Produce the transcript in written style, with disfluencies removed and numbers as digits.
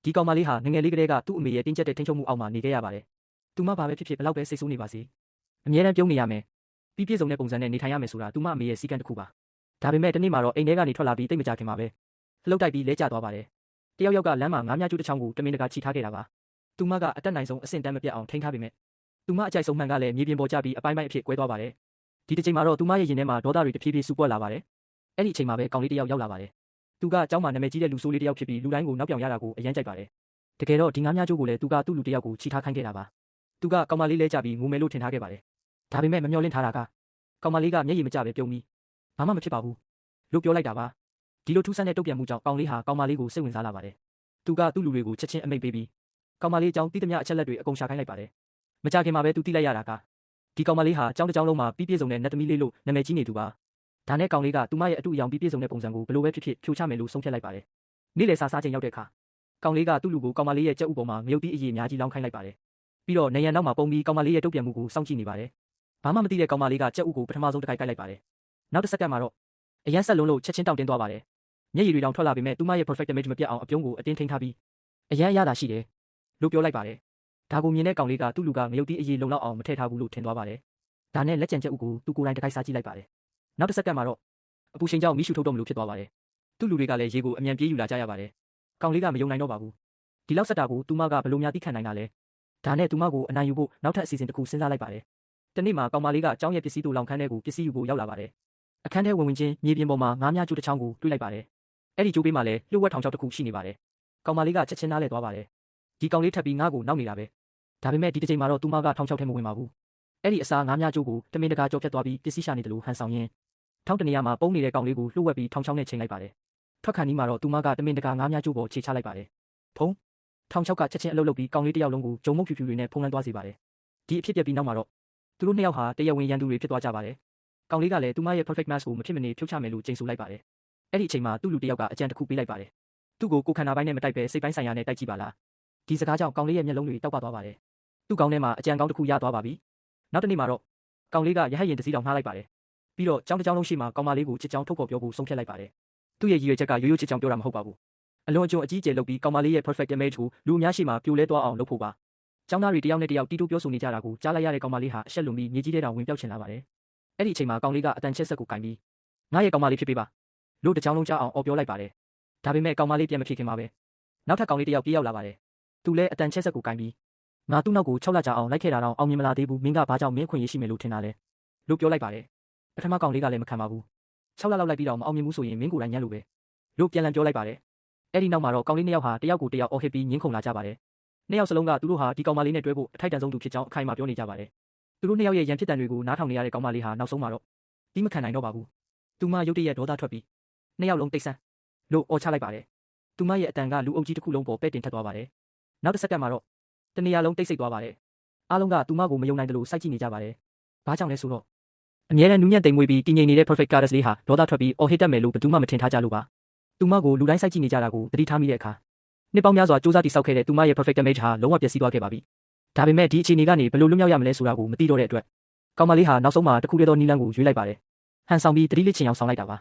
ဒီကောင်မလေးဟာငငယ်လေးကလေးကသူ့အမေရဲ့တင်းကျပ်တဲ့ထိန်းချုပ်မှုအောက်မှာနေခဲ့ရပါတယ်။သူမဘာပဲဖြစ်ဖြစ်ဘယ်လောက်ပဲစိတ်ဆိုးနေပါစေ။အမြဲတမ်းပြုံးနေရမယ်။ပြီးပြည့်စုံတဲ့ပုံစံနဲ့နေထိုင်ရမယ်ဆိုတာသူမအမေရဲ့စည်းကမ်းတစ်ခုပါ။ဒါပေမဲ့တနေ့မှာတော့အိမ်ထဲကနေထွက်လာပြီးတိတ်မကြခင်ပါပဲ။လှုပ်တိုက်ပြီးလဲကျသွားပါတယ်။တယောက်ကလမ်းမှာငားမြကျူးတစ်ချောင်းကိုတမင်တကာချီထားခဲ့တာပါ။သူမကအတက်နိုင်ဆုံးအဆင့်တန်းမပြတ်အောင်ထိန်းထားပေမဲ့သူမအကြိုက်ဆုံးမှန်ကလည်းမြေပြင်ပေါ်ကျပြီးအပိုင်းပိုင်းအဖြစ်ကွဲသွားပါတယ်။ဒီတစ်ချိန်မှာတော့သူမရဲ့ရင်ထဲမှာဒေါသတွေတဖြည်းဖြည်းစူပွက်လာပါတယ်။အဲ့ဒီအချိန်မှာပဲကောင်လေးတစ်ယောက်ရောက်လာပါတယ်။သူကအเจ้าမှာနာမည်ကြီးတဲ့လူဆိုးလေးတစ်ယောက်ဖြစ်ပြီးလူတိုင်းကိုနောက်ပြောင်ရတာကိုအယမ်းကြိုက်ပါတယ်။တကယ်တော့ဒီငားမြကျိုးကိုလည်းသူကသူ့လူတစ်ယောက်ကိုချီထားခိုင်းခဲ့တာပါ။သူကကောင်မလေးလဲကျပြီးငိုမယ်လို့ထင်ထားခဲ့ပါတယ်။ဒါပေမဲ့မမျှော်လင့်ထားတာကကောင်မလေးကမျက်ရည်မကျပဲပြုံးပြီးဘာမှမဖြစ်ပါဘူးလို့ပြောလိုက်တာပါ။ဒီလိုထူးဆန်းတဲ့တုတ်ပြန်မှုကြောင့်ကောင်လေးဟာကောင်မလေးကိုစိတ်ဝင်စားလာပါတယ်။သူကသူ့လူတွေကိုချက်ချင်းအမိတ်ပေးပြီးကောင်မလေးအကြောင်းတိတမျှအချက်လက်တွေအကုန်ရှာခိုင်းလိုက်ပါတယ်။မကြခင်မှာပဲသူသိလိုက်ရတာကဒီကောင်မလေးဟာအကြောင်းတစ်ကြောင်းလုံးမှာပြီးပြည့်စုံတဲ့နတ်သမီးလေးလို့နာမည်ကြီးနေသူပါ။ဒါနဲ့ကောင်လေးကသူမရဲ့အတူအယောင်ပြီးပြည့်စုံတဲ့ပုံစံကိုဘယ်လိုပဲဖြစ်ဖြစ်ဖြိုချမယ်လို့ဆုံးဖြတ်လိုက်ပါတယ်။နေ့လယ်စာစားချိန်ရောက်တဲ့အခါကောင်လေးကသူ့လူကိုကောင်မလေးရဲ့ကြက်ဥပေါ်မှာငရုတ်သီးအရည်အများကြီးလောင်းခိုင်းလိုက်ပါတယ်။ပြီးတော့နေရန်နောက်မှာပုံပြီးကောင်မလေးရဲ့တုတ်ပြန်မှုကိုစောင့်ကြည့်နေပါတယ်။ဘာမှမသိတဲ့ကောင်မလေးကကြက်ဥကိုပထမဆုံးတစ်ခိုက်လိုက်ပါတယ်။နောက်တစ်စက္ကန့်မှာတော့အရန်ဆက်လုံးလို့ချက်ချင်းတောင့်တင်းသွားပါတယ်။မျက်ရည်တွေတောင်ထွက်လာပေမဲ့သူမရဲ့ perfect image မပြတ်အောင်အပြုံးကိုအတင်းထိန်းထားပြီးအရန်အရသာရှိတယ်လို့ပြောလိုက်ပါတယ်။ဒါကိုမြင်တဲ့ကောင်လေးကသူ့လူကငရုတ်သီးအရည်လုံလောက်အောင်မထည့်ထားဘူးလို့ထင်သွားပါတယ်။ဒါနဲ့လက်ကျန်ကြက်ဥကိုသူကိုယ်တိုင်တစ်ခိုက်စားကြည့်လိုက်ပါတယ်။နောက်တစ်စက္ကန့်မှာတော့အပူချိန်ကြောင့်မီးရှူထုတ်တော့မလို့ဖြစ်သွားပါတယ်။သူ့လူတွေကလည်းရေကိုအမြန်ပြေးယူလာကြရပါတယ်။ကောင်လေးကမယုံနိုင်တော့ပါဘူး။ဒီလောက်ဆက်တာကိုသူမကဘလို့များသိခံနိုင်တာလဲ။ဒါနဲ့သူမကိုအနိုင်ယူဖို့နောက်ထပ်အစီအစဉ်တစ်ခုစဉ်းစားလိုက်ပါတယ်။တနေ့မှာကောင်မလေးကအเจ้าရဲ့ပစ္စည်းတို့လောင်ခန်းထဲကိုပစ္စည်းယူဖို့ရောက်လာပါတယ်။အခန်းထဲဝင်ချင်းမြေပြင်ပေါ်မှာငားမြကျိုးတစ်ချောင်းကိုတွေ့လိုက်ပါတယ်။အဲ့ဒီကျိုးပေးမှာလည်းလျှို့ဝှက်ထောင်ချောက်တစ်ခုရှိနေပါတယ်။ကောင်မလေးကချက်ချင်းနားလဲသွားပါတယ်။ဒီကောင်လေးထပ်ပြီးငါ့ကိုနောက်နေတာပဲ။ဒါပေမဲ့ဒီတစ်ချိန်မှာတော့သူမကထောင်ချောက်ထဲမဝင်ပါဘူး။အဲ့ဒီအစားငားမြကျိုးကိုတမင်တကာကြော်ဖြတ်သွားပြီးပစ္စည်းရှာနေတယ်လို့ဟန်ဆောင်ရင်းထောင်းတနေရာမှာပုံနေတဲ့ကောင်လေးကိုလှုပ်ဝက်ပြီးထောင်ချောင်းနဲ့ချိန်လိုက်ပါတယ်။ထွက်ခါနီးမှာတော့သူမကတမင်တကာငားမြကျိုးပေါ်ခြေချလိုက်ပါတယ်။ဖုံးထောင်ချောက်ကချက်ချင်းအလုတ်လုတ်ပြီးကောင်လေးတစ်ယောက်လုံးကိုဂျုံမုတ်ဖြူဖြူတွေနဲ့ဖုံးလန်းသွားစေပါတယ်။ဒီအဖြစ်ပြက်ပြီးနောက်မှာတော့သူတို့နှစ်ယောက်ဟာတရားဝင်ရန်သူတွေဖြစ်သွားကြပါတယ်။ကောင်လေးကလည်းသူမရဲ့ perfect match ကိုမဖြစ်မနေဖြုတ်ချမယ်လို့ကြိမ်ဆိုလိုက်ပါတယ်။အဲ့ဒီအချိန်မှာသူ့လူတစ်ယောက်ကအကြံတစ်ခုပေးလိုက်ပါတယ်။သူ့ကိုကိုခန္ဓာပိုင်းနဲ့မတိုက်ပဲစိတ်ပိုင်းဆိုင်ရာနဲ့တိုက်ကြည့်ပါလား။ဒီစကားကြောင့်ကောင်လေးရဲ့မျက်လုံးတွေတောက်ပသွားပါတယ်။သူ့ကောင်းထဲမှာအကြံကောင်းတစ်ခုရသွားပါပြီ။နောက်တစ်နေ့မှာတော့ကောင်လေးကရဟတ်ရင်တစ်စီးတောင်ငှားလိုက်ပါတယ်။ပြီးတော့ကြောင်းတစ်ကြောင်းလုံးရှိမှကောင်မလေးကိုချစ်ကြောင်းထုတ်ဖော်ပြောဖို့ဆုံးဖြတ်လိုက်ပါတယ်။သူ့ရဲ့ရည်ရွယ်ချက်ကရိုးရိုးချစ်ကြောင်းပြောတာမဟုတ်ပါဘူး။အလွန်အကျွံအကြီးအကျယ်လုပ်ပြီးကောင်မလေးရဲ့ perfect image ကိုလူအများရှိမှပြိုလဲသွားအောင်လုပ်ဖို့ပါ။ကျောင်းသားတွေတယောက်နဲ့တယောက်တီးတိုးပြောဆိုနေကြတာကိုကြားလိုက်ရတဲ့ကောင်မလေးဟာအဆက်လွန်ပြီးမြေကြီးထဲတောင်ဝင်ပြောက်ချင်လာပါတယ်။အဲ့ဒီအချိန်မှာကောင်လေးကအတန်ချက်ဆက်ကိုကင်ပြီးငါရဲ့ကောင်မလေးဖြစ်ပေးပါလို့တစ်ကြောင်းလုံးကြားအောင်အော်ပြောလိုက်ပါတယ်။ဒါပေမဲ့ကောင်မလေးပြန်မဖြစ်ခင်မှာပဲနောက်ထပ်ကောင်လေးတယောက်ပြေးရောက်လာပါတယ်။သူလည်းအတန်ချက်ဆက်ကိုကင်ပြီးငါသူ့နောက်ကို6လကြာအောင်လိုက်ခဲ့တာတော့အောင်မြင်မလာသေးဘူးမင်းကဘာကြောင့်မင်းခွင့်ရရှိမယ်လို့ထင်တာလဲလို့ပြောလိုက်ပါတယ်။ပထမကောင်လေးကလည်းမခံပါဘူး။6လလောက်လိုက်ပြီးတော့မအောင်မြင်ဘူးဆိုရင်မင်းကိုယ်တိုင်ညံ့လို့ပဲလို့ပြန်လည်ပြောလိုက်ပါတယ်။အဲ့ဒီနောက်မှာတော့ကောင်လေးနှစ်ယောက်ဟာတယောက်ကိုတယောက်အော်ဟစ်ပြီးညှင်းခုန်လာကြပါတယ်။နှစ်ယောက်စလုံးကသူတို့ဟာဒီကောင်မလေးနဲ့တွဲဖို့အထိုက်တန်ဆုံးသူဖြစ်ကြောင်းအခိုင်အမာပြောနေကြပါတယ်။သူတို့နှစ်ယောက်ရဲ့ရန်ဖြစ်တံတွေကိုနားထောင်နေရတဲ့ကောင်မလေးဟာနောက်ဆုံးမှာတော့တီးမခံနိုင်တော့ပါဘူး။သူမရုတ်တရက်ဒေါသထွက်ပြီးနှစ်ယောက်လုံးတိတ်ဆန်းလို့အော်ချလိုက်ပါတယ်။သူမရဲ့အတန်ကလူအုပ်ကြီးတစ်ခုလုံးပေါ်ပဲ့တင်ထက်သွားပါတယ်။နောက်တစ်စက္ကန့်မှာတော့တနေရာလုံးတိတ်ဆိတ်သွားပါတယ်။အားလုံးကသူမကိုမယုံနိုင်တယ်လို့စိုက်ကြည့်နေကြပါတယ်။ဘာကြောင့်လဲဆိုတော့အမြဲတမ်းနူးညံ့တိမ်မွေးပြီးတည်ငြိမ်နေတဲ့ perfect goddess လေးဟာဒေါသထွက်ပြီးအော်ဟစ်တတ်မယ်လို့ဘယ်သူမှမထင်ထားကြလို့ပါ။သူမကိုလူတိုင်းစိုက်ကြည့်နေကြတာကိုသတိထားမိတဲ့အခါနှစ်ပေါင်းများစွာစူးစမ်းတည်ဆောက်ခဲ့တဲ့သူမရဲ့ perfect image ဟာလုံးဝပျက်စီးသွားခဲ့ပါပြီ။ဒါပေမဲ့ဒီအခြေအနေကနေဘယ်လိုလွတ်မြောက်ရမလဲဆိုတာကိုမသိတော့တဲ့အတွက်ကောင်မလေးဟာနောက်ဆုံးမှာတခုတည်းသောနီလန်းကိုရွေးလိုက်ပါတယ်။ဟန်ဆောင်ပြီးသတိလစ်ချင်အောင်ဆောင်လိုက်တာပါ